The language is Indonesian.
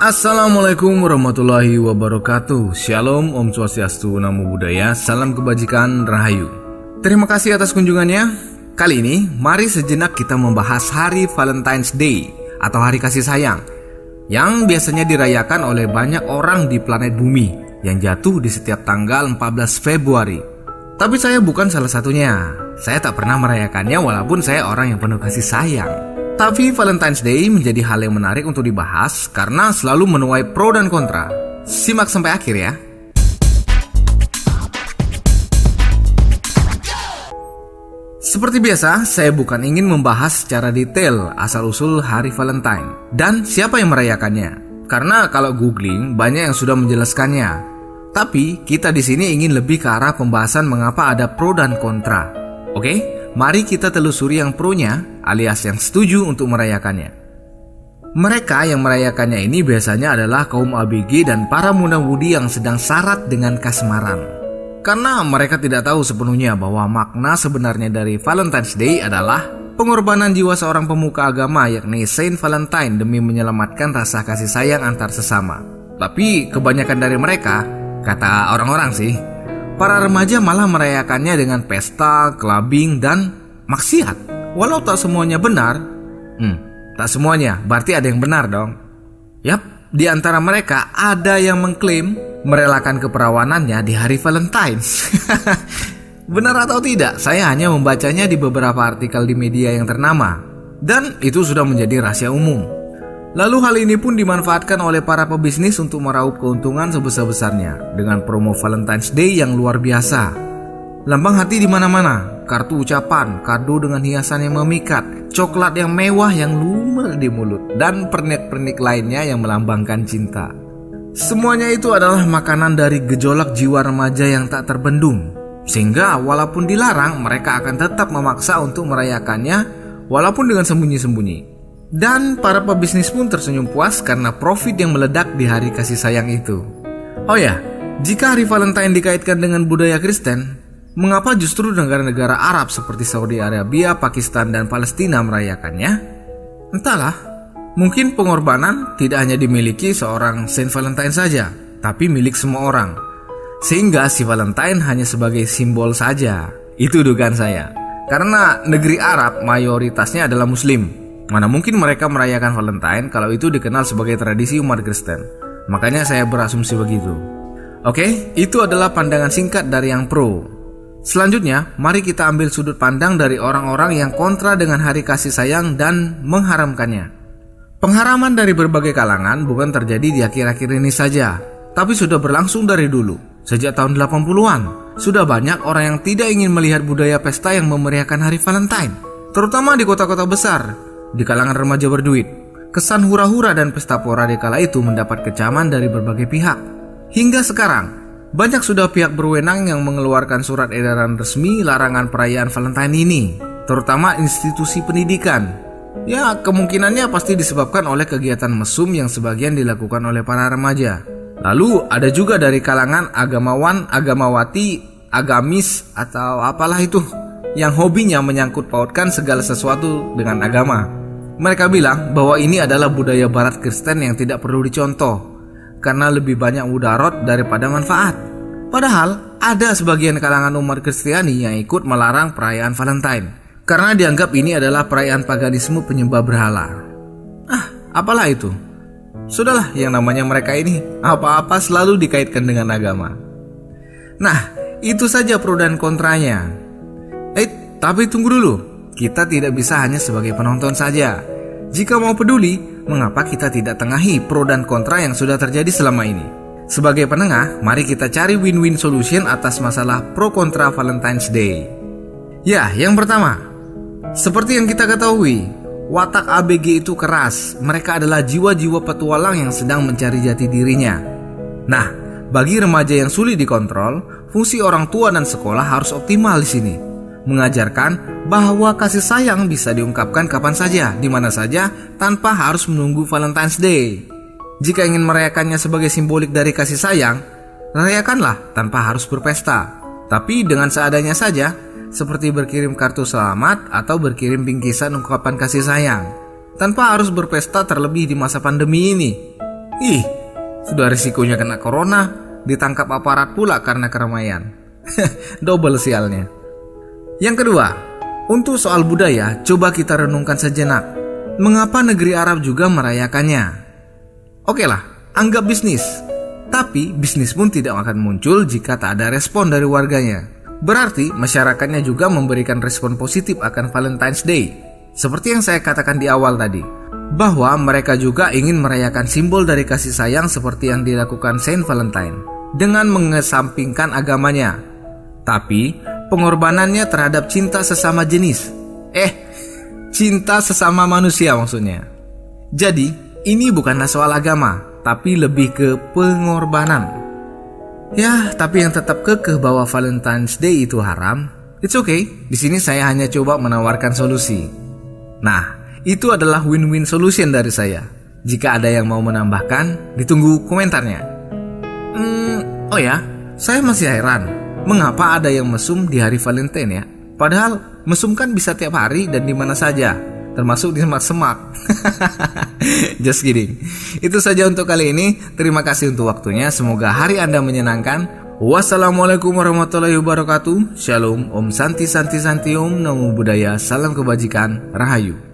Assalamualaikum warahmatullahi wabarakatuh. Shalom, Om Swastiastu, Namo Buddhaya, salam kebajikan, Rahayu. Terima kasih atas kunjungannya. Kali ini, mari sejenak kita membahas Hari Valentine's Day atau Hari Kasih Sayang yang biasanya dirayakan oleh banyak orang di planet bumi yang jatuh di setiap tanggal 14 Februari. Tapi saya bukan salah satunya. Saya tak pernah merayakannya walaupun saya orang yang penuh kasih sayang. Tapi Valentine's Day menjadi hal yang menarik untuk dibahas karena selalu menuai pro dan kontra. Simak sampai akhir ya. Seperti biasa, saya bukan ingin membahas secara detail asal-usul Hari Valentine dan siapa yang merayakannya. Karena kalau googling banyak yang sudah menjelaskannya. Tapi kita di sini ingin lebih ke arah pembahasan mengapa ada pro dan kontra. Oke? Mari kita telusuri yang pro-nya alias yang setuju untuk merayakannya. Mereka yang merayakannya ini biasanya adalah kaum ABG dan para muda-mudi yang sedang syarat dengan kasmaran. Karena mereka tidak tahu sepenuhnya bahwa makna sebenarnya dari Valentine's Day adalah pengorbanan jiwa seorang pemuka agama yakni Saint Valentine demi menyelamatkan rasa kasih sayang antar sesama. Tapi kebanyakan dari mereka, kata orang-orang sih, para remaja malah merayakannya dengan pesta, clubbing, dan maksiat. Walau tak semuanya benar, tak semuanya, berarti ada yang benar dong. Yap, di antara mereka ada yang mengklaim merelakan keperawanannya di hari Valentine's. Benar atau tidak, saya hanya membacanya di beberapa artikel di media yang ternama. Dan itu sudah menjadi rahasia umum. Lalu hal ini pun dimanfaatkan oleh para pebisnis untuk meraup keuntungan sebesar-besarnya dengan promo Valentine's Day yang luar biasa. Lambang hati di mana-mana, kartu ucapan, kado dengan hiasan yang memikat, coklat yang mewah yang lumer di mulut, dan pernik-pernik lainnya yang melambangkan cinta. Semuanya itu adalah makanan dari gejolak jiwa remaja yang tak terbendung. Sehingga walaupun dilarang, mereka akan tetap memaksa untuk merayakannya walaupun dengan sembunyi-sembunyi. Dan para pebisnis pun tersenyum puas karena profit yang meledak di hari kasih sayang itu. Oh ya, jika hari Valentine dikaitkan dengan budaya Kristen, mengapa justru negara-negara Arab seperti Saudi Arabia, Pakistan, dan Palestina merayakannya? Entahlah, mungkin pengorbanan tidak hanya dimiliki seorang Saint Valentine saja, tapi milik semua orang. Sehingga si Valentine hanya sebagai simbol saja. Itu dugaan saya. Karena negeri Arab mayoritasnya adalah Muslim. Mana mungkin mereka merayakan Valentine kalau itu dikenal sebagai tradisi umat Kristen. Makanya saya berasumsi begitu. Oke, itu adalah pandangan singkat dari yang pro. Selanjutnya, mari kita ambil sudut pandang dari orang-orang yang kontra dengan hari kasih sayang dan mengharamkannya. Pengharaman dari berbagai kalangan bukan terjadi di akhir-akhir ini saja, tapi sudah berlangsung dari dulu. Sejak tahun 80-an, sudah banyak orang yang tidak ingin melihat budaya pesta yang memeriahkan hari Valentine, terutama di kota-kota besar. Di kalangan remaja berduit, kesan hura-hura dan pesta pora di kala itu mendapat kecaman dari berbagai pihak. Hingga sekarang, banyak sudah pihak berwenang yang mengeluarkan surat edaran resmi larangan perayaan Valentine ini, terutama institusi pendidikan. Ya, kemungkinannya pasti disebabkan oleh kegiatan mesum yang sebagian dilakukan oleh para remaja. Lalu ada juga dari kalangan agamawan, agamawati, agamis, atau apalah itu, yang hobinya menyangkut pautkan segala sesuatu dengan agama. Mereka bilang bahwa ini adalah budaya barat Kristen yang tidak perlu dicontoh karena lebih banyak mudarat daripada manfaat. Padahal ada sebagian kalangan umat Kristiani yang ikut melarang perayaan Valentine karena dianggap ini adalah perayaan paganisme penyembah berhala. Apalah itu? Sudahlah, yang namanya mereka ini apa-apa selalu dikaitkan dengan agama. Nah, itu saja pro dan kontranya. Tapi tunggu dulu. Kita tidak bisa hanya sebagai penonton saja. Jika mau peduli, mengapa kita tidak tengahi pro dan kontra yang sudah terjadi selama ini? Sebagai penengah, mari kita cari win-win solution atas masalah pro kontra Valentine's Day. Ya, yang pertama, seperti yang kita ketahui, watak ABG itu keras. Mereka adalah jiwa-jiwa petualang yang sedang mencari jati dirinya. Nah, bagi remaja yang sulit dikontrol, fungsi orang tua dan sekolah harus optimal di sini. Mengajarkan bahwa kasih sayang bisa diungkapkan kapan saja, di mana saja, tanpa harus menunggu Valentine's Day. Jika ingin merayakannya sebagai simbolik dari kasih sayang, rayakanlah tanpa harus berpesta. Tapi dengan seadanya saja, seperti berkirim kartu selamat atau berkirim bingkisan ungkapan kasih sayang, tanpa harus berpesta terlebih di masa pandemi ini. Ih, sudah risikonya kena corona, ditangkap aparat pula karena keramaian. Double sialnya. Yang kedua, untuk soal budaya, coba kita renungkan sejenak. Mengapa negeri Arab juga merayakannya? Oke lah, anggap bisnis. Tapi bisnis pun tidak akan muncul jika tak ada respon dari warganya. Berarti masyarakatnya juga memberikan respon positif akan Valentine's Day. Seperti yang saya katakan di awal tadi, bahwa mereka juga ingin merayakan simbol dari kasih sayang seperti yang dilakukan Saint Valentine dengan mengesampingkan agamanya. Tapi pengorbanannya terhadap cinta sesama jenis. Cinta sesama manusia maksudnya. Jadi, ini bukanlah soal agama, tapi lebih ke pengorbanan. Ya, tapi yang tetap kekeh bahwa Valentine's Day itu haram, it's okay. Di sini saya hanya coba menawarkan solusi. Nah, itu adalah win-win solution dari saya. Jika ada yang mau menambahkan, ditunggu komentarnya. Oh ya, saya masih heran, mengapa ada yang mesum di hari Valentine ya? Padahal mesum kan bisa tiap hari dan di mana saja, termasuk di semak-semak. Just kidding. Itu saja untuk kali ini. Terima kasih untuk waktunya. Semoga hari Anda menyenangkan. Wassalamualaikum warahmatullahi wabarakatuh. Shalom, Om Santi Santi Santi Om, Namo Buddhaya, Salam Kebajikan, Rahayu.